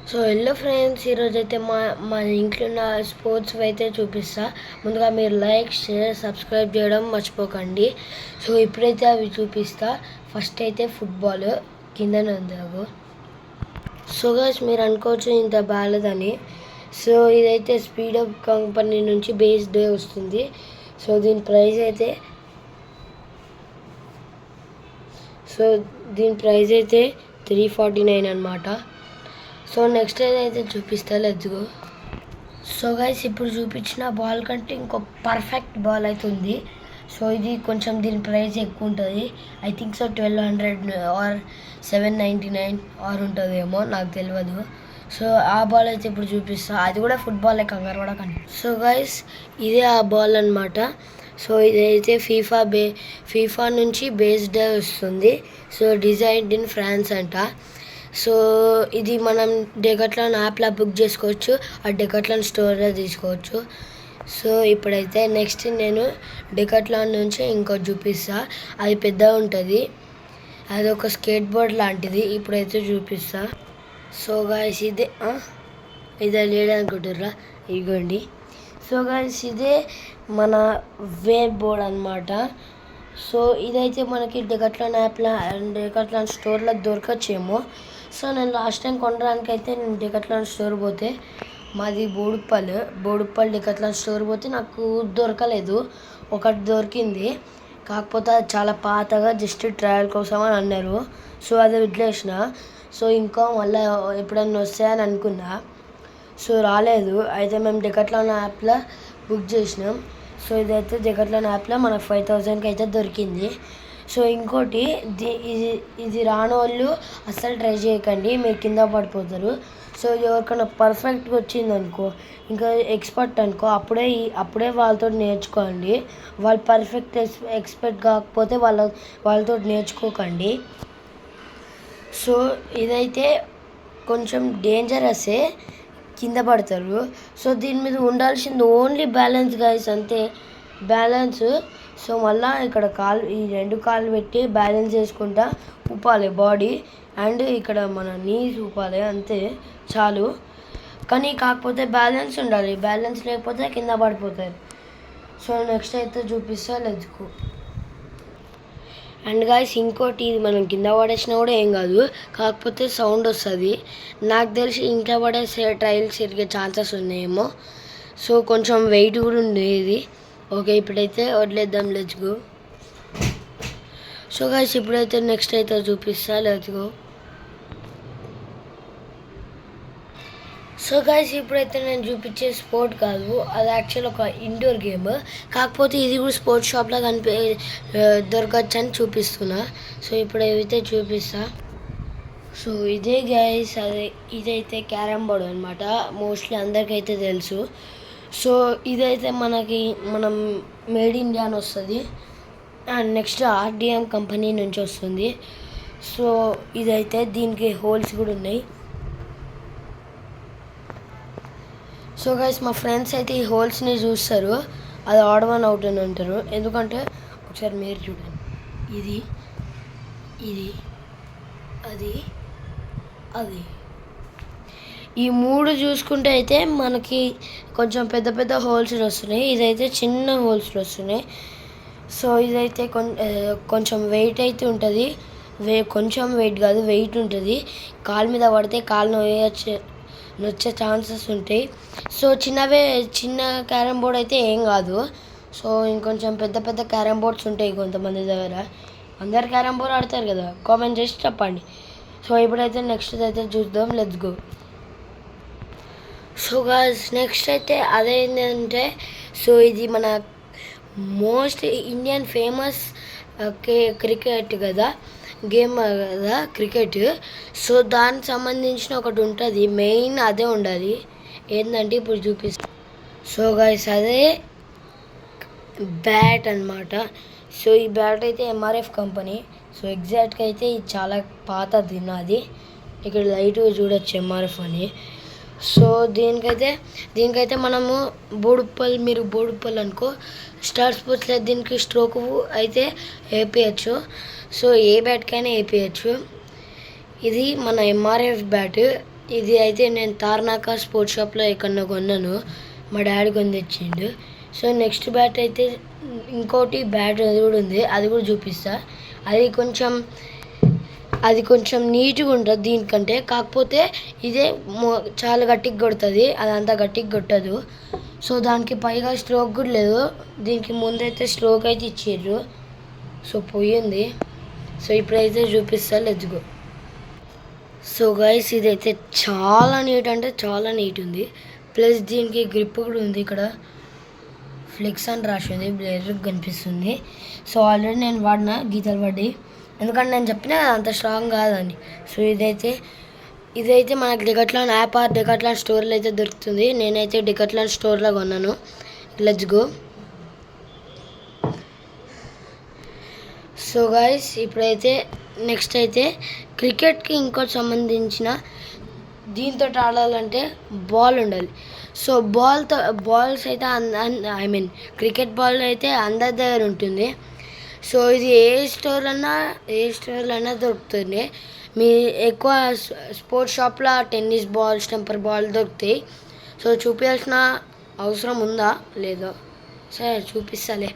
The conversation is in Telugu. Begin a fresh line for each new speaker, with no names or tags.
సో హలో ఫ్రెండ్స్, ఈరోజైతే మా ఇంట్లో ఉన్న స్పోర్ట్స్ అయితే చూపిస్తా. ముందుగా మీరు లైక్, షేర్, సబ్స్క్రైబ్ చేయడం మర్చిపోకండి. సో ఇప్పుడైతే అవి చూపిస్తా. ఫస్ట్ అయితే ఫుట్బాల్ కిందనే ఉంది. సో గైస్, మీరు అనుకోవచ్చు ఇంత బాగాలేదని. సో ఇదైతే స్పీడప్ కంపెనీ నుంచి బేస్డ్ వస్తుంది. సో దీని ప్రైస్ అయితే 349 అనమాట. సో నెక్స్ట్ అయితే చూపిస్తా, లెట్స్ గో. సో గైస్, ఇప్పుడు చూపించిన బాల్ కంటే ఇంకో పర్ఫెక్ట్ బాల్ అయితే ఉంది. సో ఇది కొంచెం దీని ప్రైస్ ఎక్కువ ఉంటుంది. I think so 1200 or 799 or ఉంటుందేమో, నాకు తెలియదు. సో ఆ బాల్ అయితే ఇప్పుడు చూపిస్తా. అది కూడా ఫుట్బాల్ కంగారు కూడా కానీ. సో గైస్, ఇదే ఆ బాల్ అనమాట. సో ఇదైతే ఫీఫా నుంచి బేస్డ్ వస్తుంది. సో డిజైన్డ్ ఇన్ ఫ్రాన్స్ అంట. సో ఇది మనం డెకాథ్లాన్ యాప్లో బుక్ చేసుకోవచ్చు, ఆ డెకాథ్లాన్ స్టోర్లో తీసుకోవచ్చు. సో ఇప్పుడైతే నెక్స్ట్ నేను డెకాథ్లాన్ నుంచి ఇంకోటి చూపిస్తా. అది పెద్దగా ఉంటుంది, అది ఒక స్కేట్ బోర్డ్ లాంటిది. ఇప్పుడైతే చూపిస్తా. సో గాయస్, ఇదే లేడనుకుంటుర్రా, ఇగోండి. సో గాయస్, ఇదే మన వేవ్ బోర్డ్ అనమాట. సో ఇదైతే మనకి డెకాథ్లాన్ యాప్లో అండ్ డెకాథ్లాన్ స్టోర్లో దొరకచ్చేమో. సో నేను లాస్ట్ టైం కొనడానికి అయితే నేను డెకాథ్లాన్ స్టోర్ పోతే, మాది బోడుప్పల్ డెకాథ్లాన్ స్టోర్ పోతే నాకు దొరకలేదు. ఒకటి దొరికింది, కాకపోతే అది చాలా పాతగా జస్ట్ ట్రయల్ కోసం అని అన్నారు. సో అది వదిలేసిన. సో ఇంకా మళ్ళీ ఎప్పుడన్నా వస్తాయని అనుకున్నా. సో రాలేదు. అయితే మేము డెకాథ్లాన్ యాప్లో బుక్ చేసినాం. సో ఇదైతే డెకాథ్లాన్ యాప్లో మనకు 5000కి అయితే దొరికింది. సో ఇంకోటి, ఇది రాని వాళ్ళు అస్సలు ట్రై చేయకండి, మీరు కింద పడిపోతారు. సో ఎవరికైనా పర్ఫెక్ట్గా వచ్చిందనుకో, ఇంకా ఎక్స్పర్ట్ అనుకో, అప్పుడే వాళ్ళతో నేర్చుకోండి. వాళ్ళు పర్ఫెక్ట్ ఎక్స్పర్ట్ కాకపోతే వాళ్ళతో నేర్చుకోకండి. సో ఇదైతే కొంచెం డేంజరస్సే, కింద పడతారు. సో దీని మీద ఉండాల్సింది ఓన్లీ బ్యాలెన్స్ గైస్, అంతే, బ్యాలెన్స్. సో మళ్ళీ ఇక్కడ ఈ రెండు కాళ్ళు పెట్టి బ్యాలెన్స్ చేసుకుంటా ఊపాలి బాడీ, అండ్ ఇక్కడ మన నీస్ ఊపాలి, అంతే, చాలు. కానీ కాకపోతే బ్యాలెన్స్ ఉండాలి, బ్యాలెన్స్ లేకపోతే కింద పడిపోతారు. సో నెక్స్ట్ అయితే చూపిస్తా, లెట్స్ గో. అండ్ గాయస్, ఇంకోటి, ఇది మనం కింద పడేసినా కూడా ఏం కాదు, కాకపోతే సౌండ్ వస్తుంది. నాకు తెలిసి ఇంట్లో పడేసే ట్రయల్స్ తిరిగే ఛాన్సెస్ ఉన్నాయేమో. సో కొంచెం వెయిట్ కూడా ఉంది ఇది. ఓకే, ఇప్పుడైతే వదిలేద్దాం, లెట్స్ గో. సో గాయస్, ఇప్పుడైతే నెక్స్ట్ అయితే చూపిస్తా, లెట్స్ గో. సో గాయస్, ఇప్పుడైతే నేను చూపించే స్పోర్ట్ కాదు, అది యాక్చువల్ ఒక ఇండోర్ గేమ్. కాకపోతే ఇది కూడా స్పోర్ట్స్ షాప్లో దొరకచ్చు అని చూపిస్తున్నా. సో ఇప్పుడు ఏవైతే చూపిస్తా. సో ఇదే గాయస్, ఇదైతే క్యారమ్ బోర్డ్ అనమాట. మోస్ట్లీ అందరికైతే తెలుసు. సో ఇదైతే మనం మేడ్ ఇండియా అని వస్తుంది, అండ్ నెక్స్ట్ ఆర్డిఎం కంపెనీ నుంచి వస్తుంది. సో ఇదైతే దీనికి హోల్స్ కూడా ఉన్నాయి. సో గైస్, మా ఫ్రెండ్స్ అయితే ఈ హోల్స్ని చూస్తారు, అది ఆడవన్ అవుట్ అని అంటారు. ఎందుకంటే ఒకసారి మీరు చూడండి, ఇది అది ఈ మూడు చూసుకుంటే అయితే మనకి కొంచెం పెద్ద పెద్ద హోల్స్ వస్తున్నాయి, ఇదైతే చిన్న హోల్స్ వస్తున్నాయి. సో ఇదైతే కొంచెం వెయిట్ అయితే ఉంటుంది, కొంచెం వెయిట్ కాదు, వెయిట్ ఉంటుంది. కాలు మీద పడితే కాలు నొచ్చే ఛాన్సెస్ ఉంటాయి. సో చిన్న క్యారమ్ బోర్డ్ అయితే ఏం కాదు. సో ఇంకొంచెం పెద్ద పెద్ద క్యారమ్ బోర్డ్స్ ఉంటాయి కొంతమంది దగ్గర. అందరు క్యారమ్ బోర్డ్ ఆడతారు కదా, కామెంట్ చేసి చెప్పండి. సో ఇప్పుడైతే నెక్స్ట్ అయితే చూద్దాం, let's go. So guys, next అయితే అదేంటంటే, సో ఇది మన మోస్ట్ ఇండియన్ ఫేమస్ క్రికెట్ కదా, గేమ్ కదా క్రికెట్. సో దానికి సంబంధించిన ఒకటి ఉంటుంది, మెయిన్ అదే ఉండాలి. ఏంటంటే ఇప్పుడు చూపిస్తాను. సో గైస్, అదే బ్యాట్ అనమాట. సో ఈ బ్యాట్ అయితే ఎంఆర్ఎఫ్ కంపెనీ. సో ఎగ్జాక్ట్గా అయితే ఇది చాలా పాతది నాది. ఇక్కడ లైట్ చూడొచ్చు ఎంఆర్ఎఫ్ అని. సో దీనికైతే మనము మీరు బోడుప్పల్ అనుకో, స్టార్ స్పోర్ట్స్లో దీనికి స్ట్రోక్ అయితే వేపించచ్చు. సో ఏ బ్యాట్కైనా వేపించచ్చు. ఇది మన ఎంఆర్ఎఫ్ బ్యాట్. ఇది అయితే నేను తార్నాక స్పోర్ట్స్ షాప్లో ఎక్కడో కొన్నాను, మా డాడీ కొని తెచ్చిండు. సో నెక్స్ట్ బ్యాట్ అయితే ఇంకోటి బ్యాట్ అది కూడా ఉంది, అది కూడా చూపిస్తా. అది కొంచెం నీట్గా ఉంటుంది దీనికంటే, కాకపోతే ఇదే చాలా గట్టిగా కొడుతుంది, అదంతా గట్టిగా కొట్టదు. సో దానికి పైగా స్ట్రోక్ కూడా లేదు, దీనికి ముందైతే స్ట్రోక్ అయితే ఇచ్చారు. సో పోయింది. సో ఇప్పుడైతే చూపిస్తా, లెట్స్ గో. సో గైస్ ఇదైతే చాలా నీట్ అంటే చాలా నీట్ ఉంది. ప్లస్ దీనికి గ్రిప్ కూడా ఉంది, ఇక్కడ ఫ్లెక్స్ అని రాసింది, బ్లేర్ కనిపిస్తుంది. సో ఆల్రెడీ నేను వాడిన గీతలు పడి, ఎందుకంటే నేను చెప్పినా అంత స్ట్రాంగ్ కాదని. సో ఇదైతే మనకి డెకాథ్లాన్ యాప్ ఆర్ డెకాథ్లాన్ స్టోర్లో అయితే దొరుకుతుంది. నేనైతే డెకాథ్లాన్ స్టోర్లో కొన్నాను. Let's go. సో గైస్ ఇప్పుడైతే నెక్స్ట్ అయితే క్రికెట్కి ఇంకోటి సంబంధించిన దీంతో ఆడాలంటే బాల్ ఉండాలి. సో బాల్స్ అయితే ఐ మీన్ క్రికెట్ బాల్ అయితే అందరి దగ్గర ఉంటుంది. సో ఇది ఏ స్టోర్లన్నా దొరుకుతుంది. మీ ఎక్కువ స్పోర్ట్స్ షాప్లో టెన్నిస్ బాల్, స్టంపర్ బాల్ దొరుకుతాయి. సో చూపించాల్సిన అవసరం ఉందా లేదో, సరే చూపిస్తాలే.